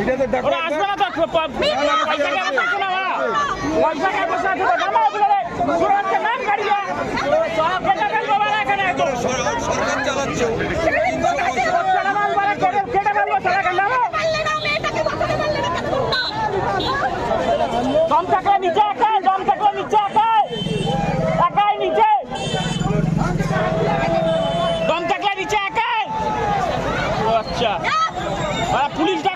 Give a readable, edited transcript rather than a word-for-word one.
আসবে না তো দম থাকলে নিচে একাই, দম থাকলে নিচে একাই, একাই নিচে, দম থাকলে নিচে একাই। আচ্ছা পুলিশটা